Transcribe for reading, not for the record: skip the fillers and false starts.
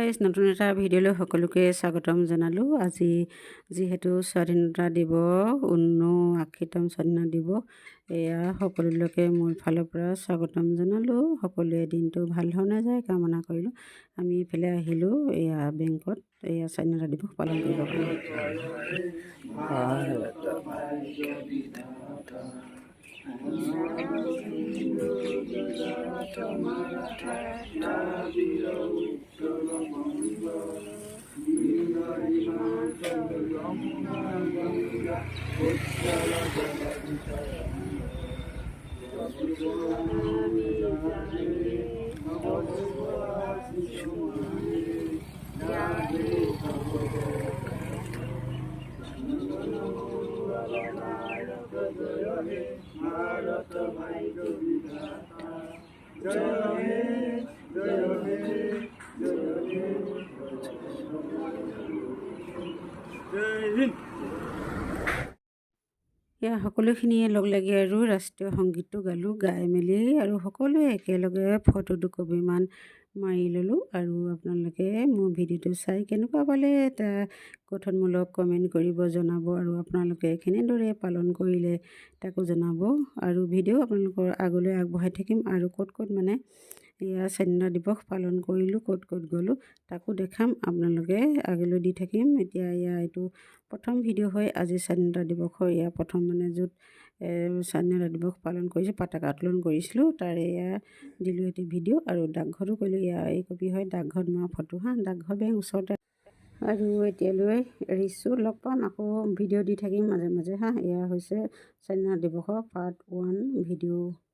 Guys, নতুন এটা ভিডিঅ'লৈ সকলোকে স্বাগতম জনালোঁ। আজি যিহেতু স্বাধীনতা দিৱস, 59তম স্বাধীনতা দিৱস, এয়া সকলোলৈকে মোৰ ফালৰ পৰা স্বাগতম জনালোঁ। সকলোৱে দিনটো ভাল ধৰণে যায় কামনা কৰিলোঁ। আমি এইফালে আহিলোঁ এয়া বেংকত, এয়া স্বাধীনতা দিৱস পালন কৰিব কাৰণে। এয়া সকলোখিনিয়ে লগ লাগি আৰু ৰাষ্ট্ৰীয় সংগীতটো গালোঁ, গাই মেলি আৰু সকলোৱে একেলগে ফটো দুকপিমান মাৰি ল'লোঁ। আৰু আপোনালোকে মোৰ ভিডিঅ'টো চাই কেনেকুৱা পালে এটা গঠনমূলক কমেণ্ট কৰিব জনাব, আৰু আপোনালোকে কেনেদৰে পালন কৰিলে তাকো জনাব। আৰু ভিডিঅ' আপোনালোকৰ আগলৈ আগবঢ়াই থাকিম, আৰু ক'ত ক'ত মানে এয়া স্বাধীনতা দিৱস পালন কৰিলোঁ, ক'ত ক'ত গ'লোঁ তাকো দেখাম, আপোনালোকে আগলৈ দি থাকিম। এতিয়া এয়া এইটো প্ৰথম ভিডিঅ' হয় আজি স্বাধীনতা দিৱসৰ, এয়া প্ৰথম মানে য'ত স্বাধীনতা দিৱস পালন কৰিছোঁ, পতাকা উত্তোলন কৰিছিলোঁ, তাৰে এয়া দিলোঁ এটি ভিডিঅ'। আৰু ডাকঘৰতো কৰিলোঁ, এয়া এই কপি হয় ডাকঘৰত মৰা ফটো ডাকঘৰ বেংক ওচৰতে। আৰু এতিয়ালৈ এৰিছোঁ, লগ পাম আকৌ ভিডিঅ' দি থাকিম মাজে মাজে এয়া হৈছে স্বাধীনতা দিৱসৰ পাৰ্ট 1 ভিডিঅ'।